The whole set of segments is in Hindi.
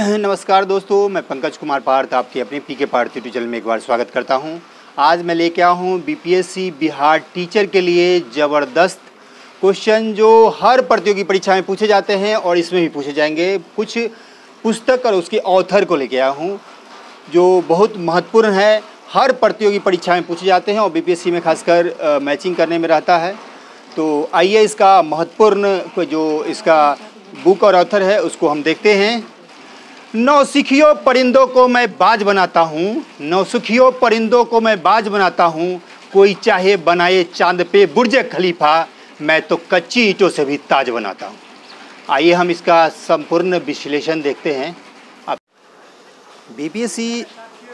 नमस्कार दोस्तों, मैं पंकज कुमार पार्थ आपके अपने पीके पार्थ यूट्यूब चैनल में एक बार स्वागत करता हूं। आज मैं लेके आया हूं बीपीएससी बिहार टीचर के लिए ज़बरदस्त क्वेश्चन जो हर प्रतियोगी परीक्षा में पूछे जाते हैं और इसमें भी पूछे जाएंगे। कुछ पुस्तक और उसके ऑथर को लेके आया हूँ जो बहुत महत्वपूर्ण है, हर प्रतियोगी परीक्षा में पूछे जाते हैं और बीपीएससी में खासकर मैचिंग करने में रहता है। तो आइए इसका महत्वपूर्ण जो इसका बुक और ऑथर है उसको हम देखते हैं। नौसिखियों परिंदों को मैं बाज बनाता हूँ, नौसिखियों परिंदों को मैं बाज बनाता हूँ, कोई चाहे बनाए चांद पे बुर्ज खलीफा, मैं तो कच्ची ईंटों से भी ताज बनाता हूँ। आइए हम इसका संपूर्ण विश्लेषण देखते हैं। अब बीपीएससी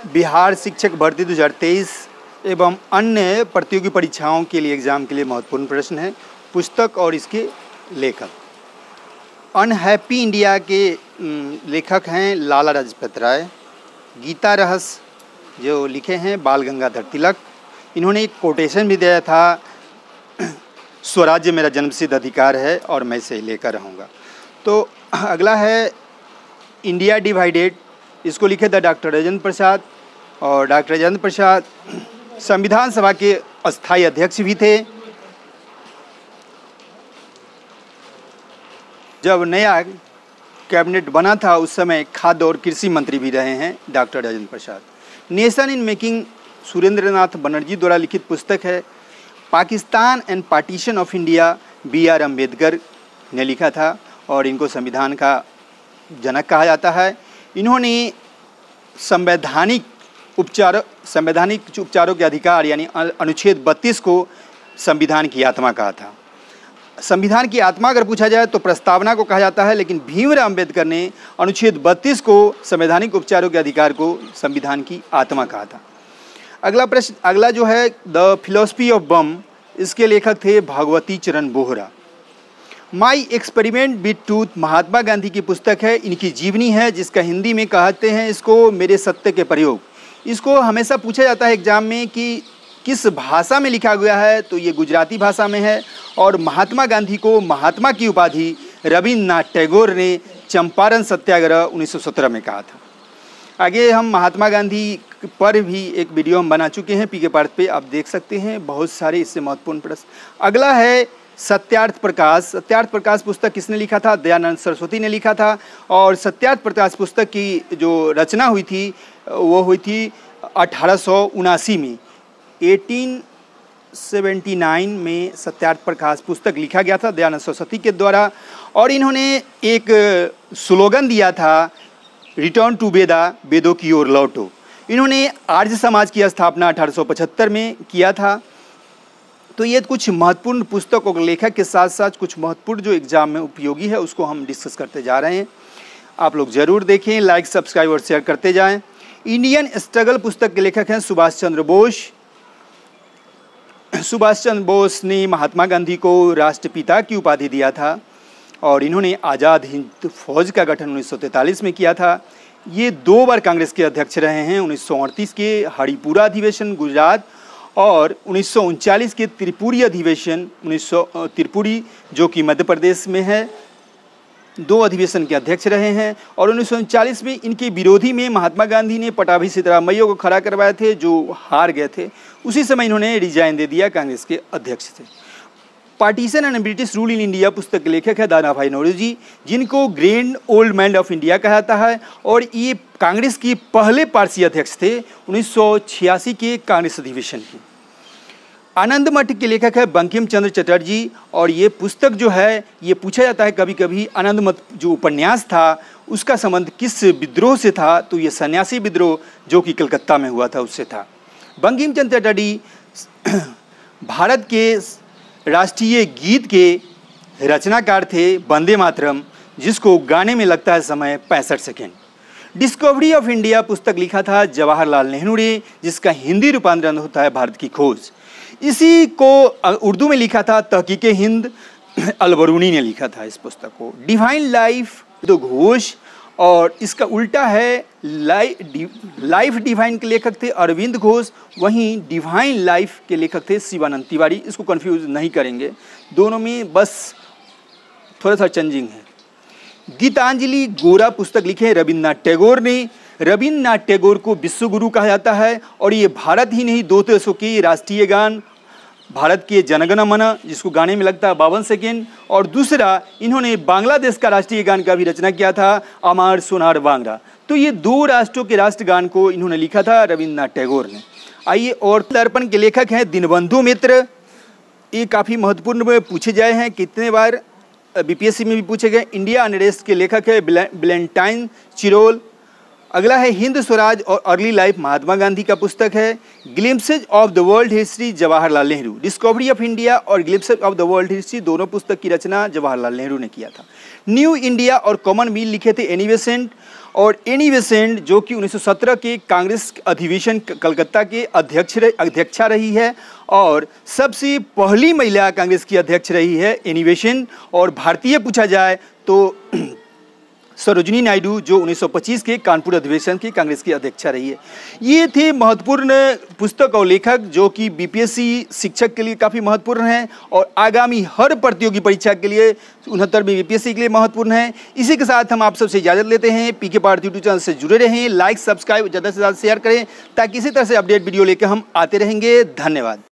बिहार शिक्षक भर्ती 2023 एवं अन्य प्रतियोगी परीक्षाओं के लिए एग्ज़ाम के लिए महत्वपूर्ण प्रश्न है। पुस्तक और इसके लेखक अनहैप्पी इंडिया के लेखक हैं लाला लाजपत राय। गीता रहस्य जो लिखे हैं बाल गंगाधर तिलक। इन्होंने एक कोटेशन भी दिया था, स्वराज्य मेरा जन्मसिद्ध अधिकार है और मैं इसे लेकर रहूँगा। तो अगला है इंडिया डिवाइडेड, इसको लिखे थे डॉक्टर राजेंद्र प्रसाद। और डॉक्टर राजेंद्र प्रसाद संविधान सभा के अस्थायी अध्यक्ष भी थे। जब नया कैबिनेट बना था उस समय खाद्य और कृषि मंत्री भी रहे हैं doctor Rajendra Prasad. Nation in making Surendranath Banerjee द्वारा लिखित पुस्तक है। Pakistan and partition of India, B.R. Ambedkar ने लिखा था और इनको संविधान का जनक कहा जाता है। इन्होंने संवैधानिक उपचारों के अधिकार यानी अनुच्छेद 32 को संविधान की आत्मा कहा था। संविधान की आत्मा अगर पूछा जाए तो प्रस्तावना को कहा जाता है, लेकिन भीमराव अम्बेडकर ने अनुच्छेद 32 को संवैधानिक उपचारों के अधिकार को संविधान की आत्मा कहा था। अगला प्रश्न, अगला जो है द फिलॉसफी ऑफ बम, इसके लेखक थे Bhagwati Charan Bohra. My experiment with truth Mahatma Gandhi की पुस्तक है, इनकी जीवनी है जिसका हिंदी में कहते हैं इसको मेरे सत्य के प्रयोग। इसको हमेशा पूछा जाता है एग्जाम में कि किस भाषा में लिखा गया है, तो ये गुजराती भाषा में है। और महात्मा गांधी को महात्मा की उपाधि रविन्द्रनाथ टैगोर ने चंपारण सत्याग्रह 1917 में कहा था। आगे हम महात्मा गांधी पर भी एक वीडियो हम बना चुके हैं पीके पार्थ पे, आप देख सकते हैं बहुत सारे इससे महत्वपूर्ण प्रश्न। अगला है सत्यार्थ प्रकाश। सत्यार्थ प्रकाश पुस्तक किसने लिखा था? दयानंद सरस्वती ने लिखा था। और सत्यार्थ प्रकाश पुस्तक की जो रचना हुई थी वो हुई थी 1879 में। 1879 में सत्यार्थ प्रकाश पुस्तक लिखा गया था दयानंद सरस्वती के द्वारा। और इन्होंने एक स्लोगन दिया था, रिटर्न टू वेदा, वेदों की ओर लौटो। इन्होंने आर्य समाज की स्थापना 1875 में किया था। तो ये कुछ महत्वपूर्ण पुस्तकों के लेखक के साथ साथ कुछ महत्वपूर्ण जो एग्जाम में उपयोगी है उसको हम डिस्कस करते जा रहे हैं। आप लोग जरूर देखें, लाइक सब्सक्राइब और शेयर करते जाएं। इंडियन स्ट्रगल पुस्तक के लेखक हैं सुभाष चंद्र बोस। सुभाष चंद्र बोस ने महात्मा गांधी को राष्ट्रपिता की उपाधि दिया था और इन्होंने आज़ाद हिंद फौज का गठन 1943 में किया था। ये 2 बार कांग्रेस के अध्यक्ष रहे हैं, 1938 के हरिपुरा अधिवेशन गुजरात और 1939 के त्रिपुरी अधिवेशन त्रिपुरी जो कि मध्य प्रदेश में है, 2 अधिवेशन के अध्यक्ष रहे हैं। और 1939 में इनके विरोधी में महात्मा गांधी ने पटाभी सिद्धरामैया को खड़ा करवाए थे जो हार गए थे। उसी समय इन्होंने रिजाइन दे दिया, कांग्रेस के अध्यक्ष थे। Partition and British rule in India पुस्तक के लेखक है दानाभाई नौरोजी, जिनको grand old man of India कहा जाता है। और ये कांग्रेस के पहले पारसी अध्यक्ष थे 1986 के कांग्रेस अधिवेशन के। आनंद मठ के लेखक है बंकिम चंद्र चटर्जी। और ये पुस्तक जो है ये पूछा जाता है कभी कभी, आनंद मठ जो उपन्यास था उसका संबंध किस विद्रोह से था, तो ये सन्यासी विद्रोह जो कि कलकत्ता में हुआ था उससे था। बंकिम चंद्र चटर्जी भारत के राष्ट्रीय गीत के रचनाकार थे वंदे मातरम, जिसको गाने में लगता है समय 65 सेकेंड। डिस्कवरी ऑफ इंडिया पुस्तक लिखा था जवाहरलाल नेहरू ने, जिसका हिंदी रूपांतरण होता है भारत की खोज। इसी को उर्दू में लिखा था तहकीके हिंद, अलबरूनी ने लिखा था इस पुस्तक को। डिवाइन लाइफ तो घोष, और इसका उल्टा है लाइफ डिवाइन के लेखक थे अरविंद घोष, वहीं डिवाइन लाइफ के लेखक थे शिवानंद तिवारी। इसको कंफ्यूज नहीं करेंगे, दोनों में बस थोड़ा सा चेंजिंग है। गीतांजलि गोरा पुस्तक लिखे रविन्द्रनाथ टैगोर ने। रविन्द्रनाथ टैगोर को विश्व गुरु कहा जाता है और ये भारत ही नहीं 2 देशों की राष्ट्रीय गान, भारत के जनगण मन, जिसको गाने में लगता है 52 सेकेंड, और दूसरा इन्होंने बांग्लादेश का राष्ट्रीय गान का भी रचना किया था, अमार सोनार बांग्ला। तो ये 2 राष्ट्रों के राष्ट्रगान को इन्होंने लिखा था रविन्द्रनाथ टैगोर ने। आइए, और दर्पण के लेखक हैं दीनबंधु मित्र। ये काफ़ी महत्वपूर्ण पूछे जाए हैं, कितने बार बीपीएससी में भी पूछे गए। इंडिया अनरेस्ट के लेखक है वैलेंटाइन चिरोल। अगला है हिंद स्वराज और अर्ली लाइफ, महात्मा गांधी का पुस्तक है। Glimpses of the world history, Jawaharlal Nehru. Discovery of India और glimpses of the world history दोनों पुस्तक की रचना जवाहरलाल नेहरू ने किया था। न्यू इंडिया और कॉमनवेल्थ लिखे थे एनी बेसेंट। और एनी बेसेंट जो कि 1917 के कांग्रेस अधिवेशन कलकत्ता के अध्यक्षा रही है और सबसे पहली महिला कांग्रेस की अध्यक्ष रही है एनी बेसेंट। और भारतीय पूछा जाए तो सरोजिनी नायडू जो 1925 के कानपुर अधिवेशन की कांग्रेस की अध्यक्षा रही है। ये थे महत्वपूर्ण पुस्तक और लेखक जो कि बीपीएससी शिक्षक के लिए काफ़ी महत्वपूर्ण हैं और आगामी हर प्रतियोगी परीक्षा के लिए 69वीं बीपीएससी के लिए महत्वपूर्ण है। इसी के साथ हम आप सबसे इजाज़त लेते हैं। पीके पार्थ यूट्यूब चैनल से जुड़े रहें, लाइक सब्सक्राइब ज़्यादा से ज़्यादा शेयर करें ताकि इसी तरह से अपडेट वीडियो लेकर हम आते रहेंगे। धन्यवाद।